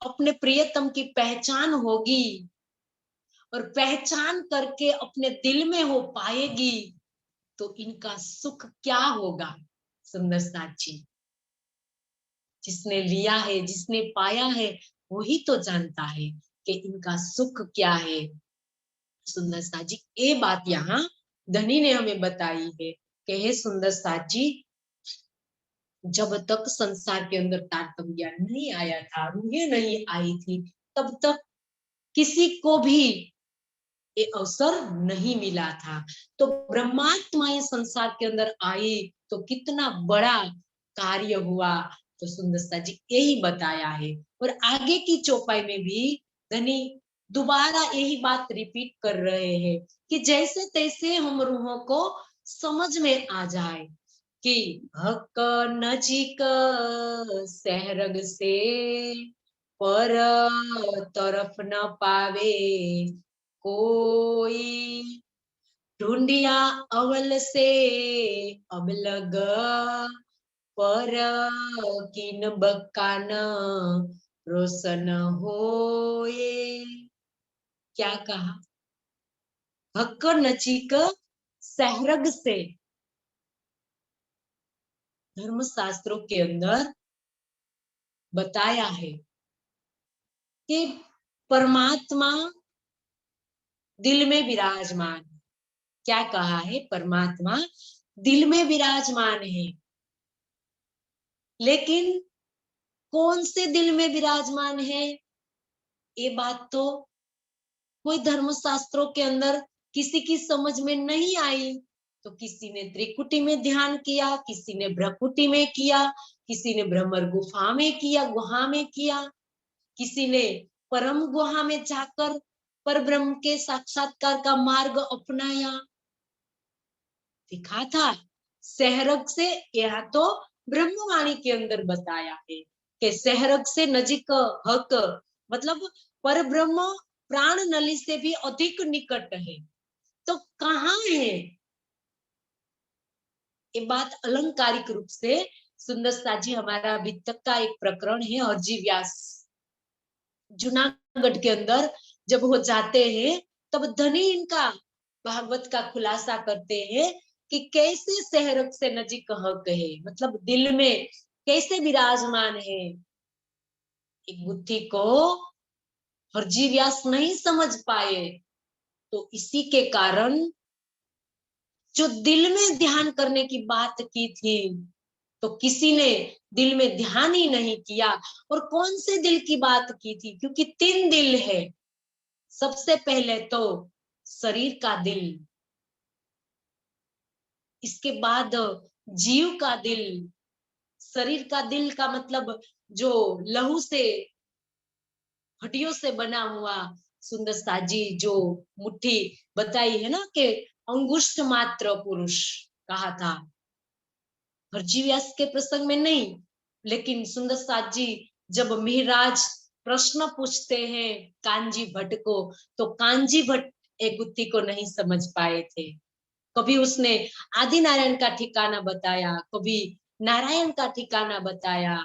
अपने प्रियतम की पहचान होगी और पहचान करके अपने दिल में हो पाएगी तो इनका सुख क्या होगा। सुंदर साची जिसने लिया है, जिसने पाया है वही तो जानता है कि इनका सुख क्या है। सुंदर साजी ये बात यहाँ धनी ने हमें बताई है कि हे सुंदर साजी, जब तक संसार के अंदर तारतम्य ज्ञान नहीं आया था, रूहें नहीं आई थी, तब तक किसी को भी ये अवसर नहीं मिला था। तो ब्रह्मात्माएं संसार के अंदर आई तो कितना बड़ा कार्य हुआ। तो सुंदर सा जी यही बताया है। और आगे की चौपाई में भी धनी दोबारा यही बात रिपीट कर रहे हैं कि जैसे तैसे हम रूहों को समझ में आ जाए कि हक नजीक सहरग से पर तरफ न पावे कोई, ढूंढिया अवल से अब लग पर किन बकान रोशन होए। क्या कहा, हक नचीक सहरग से। धर्मशास्त्रों के अंदर बताया है कि परमात्मा दिल में विराजमान। क्या कहा है? परमात्मा दिल में विराजमान है। लेकिन कौन से दिल में विराजमान है, ये बात तो कोई धर्मशास्त्रों के अंदर किसी की समझ में नहीं आई। तो किसी ने त्रिकुटी में ध्यान किया, किसी ने भ्रकुटी में किया, किसी ने भ्रमर गुफा में किया, गुहा में किया, किसी ने परम गुहा में जाकर पर ब्रह्म के साक्षात्कार का मार्ग अपनाया। दिखा था सहरग से, यह तो ब्रह्मवाणी के अंदर बताया है कि सहरग से नजीक हक, मतलब पर ब्रह्म प्राण नली से भी अधिक निकट है। तो कहाँ है ये बात अलंकारिक रूप से सुंदर साजी हमारा अभी तक का एक प्रकरण है। हरजी व्यास जूनागढ़ के अंदर जब वो जाते हैं तब धनी इनका भागवत का खुलासा करते हैं कि कैसे सहरग से नजीक हक है, मतलब दिल में कैसे विराजमान है। एक बुद्धि को हरजी व्यास नहीं समझ पाए, तो इसी के कारण जो दिल में ध्यान करने की बात की थी, तो किसी ने दिल में ध्यान ही नहीं किया। और कौन से दिल की बात की थी? क्योंकि 3 दिल है। सबसे पहले तो शरीर का दिल, इसके बाद जीव का दिल। शरीर का दिल का मतलब जो लहू से, हड्डियों से बना हुआ, सुंदर साजी जो मुट्ठी बताई है ना कि अंगुष्ठ मात्र पुरुष कहा था, हरजी व्यास के प्रसंग में नहीं। लेकिन सुंदर साज जी जब मिहिराज प्रश्न पूछते हैं कांजी भट्ट को, तो कांजी भट्ट एक गुत्ती को नहीं समझ पाए थे। कभी उसने आदि नारायण का ठिकाना बताया, कभी नारायण का ठिकाना बताया।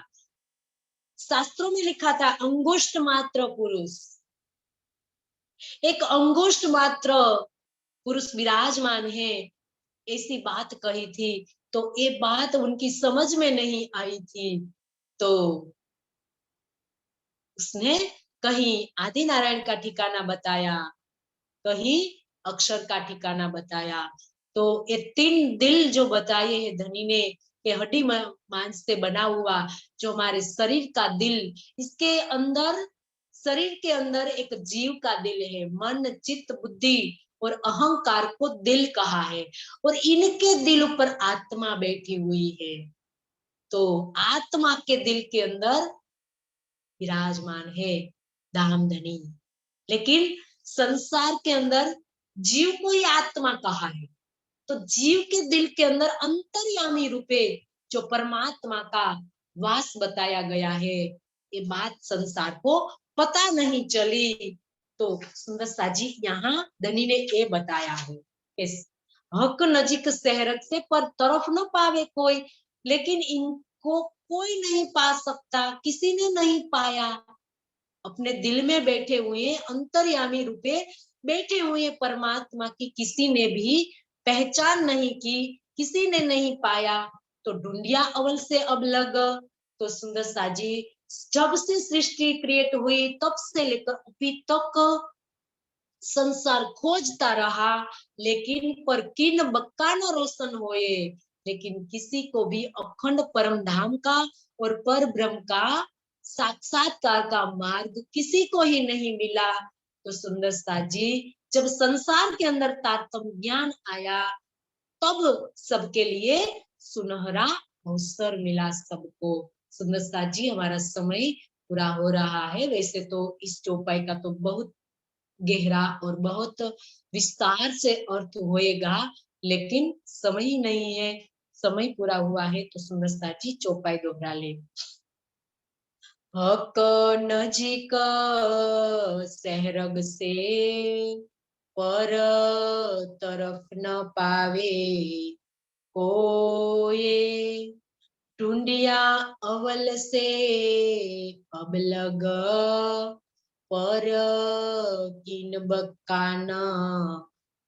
शास्त्रों में लिखा था अंगुष्ठ मात्र पुरुष, एक अंगुष्ठ मात्र पुरुष विराजमान है, ऐसी बात कही थी। तो ये बात उनकी समझ में नहीं आई थी, तो उसने कहीं आदि नारायण का ठिकाना बताया, कहीं अक्षर का ठिकाना बताया। तो ये 3 दिल जो बताए हैं धनी ने कि हड्डी मांस से बना हुआ जो हमारे शरीर का दिल, इसके अंदर, शरीर के अंदर एक जीव का दिल है। मन चित्त बुद्धि और अहंकार को दिल कहा है, और इनके दिल पर आत्मा बैठी हुई है। तो आत्मा के दिल के अंदर विराजमान है धामधनी। लेकिन संसार के अंदर जीव को ही आत्मा कहा है। तो जीव के दिल के अंदर अंतर्यामी रूपे जो परमात्मा का वास बताया गया है, ये बात संसार को पता नहीं चली। तो सुंदर साजी यहाँ धनी ने ये बताया है कि हक नजीक सहरक से पर तरफ न पावे कोई, लेकिन इनको कोई नहीं पा सकता, किसी ने नहीं पाया। अपने दिल में बैठे हुए अंतर्यामी रूपे बैठे हुए परमात्मा की किसी ने भी पहचान नहीं की, किसी ने नहीं पाया। तो ढूंढिया अवल से अब लग। तो सुंदर साजी जब से सृष्टि क्रिएट हुई तब से लेकर अभी तक संसार खोजता रहा, लेकिन पर किन बक्का न रोशन होए। लेकिन किसी को भी अखंड परम धाम का और पर ब्रह्म का साक्षात्कार का मार्ग किसी को ही नहीं मिला। तो सुंदर साजी जब संसार के अंदर तारतम ज्ञान आया, तब सबके लिए सुनहरा अवसर मिला सबको। सुंदर साजी हमारा समय पूरा हो रहा है। वैसे तो इस चौपाई का तो बहुत गहरा और बहुत विस्तार से अर्थ होएगा, लेकिन समय ही नहीं है। समय पूरा हुआ है तो सुंदर साजी चौपाई दोहरा ले। हक नजीक सहरग से पर तरफ न पावे कोई, ढूंढिया अवल से अब लग पर किन बक्काना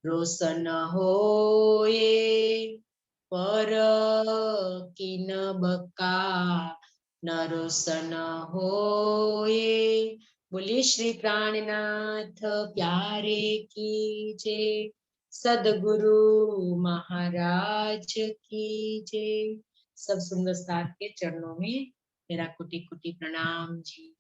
रोशन होए, पर किन बक्का न रोशन होए। बोलिए श्री प्राणनाथ प्यारे की जय, सदगुरु महाराज की जय। सब सुंदर साथ के चरणों में मेरा कोटि कोटि प्रणाम जी।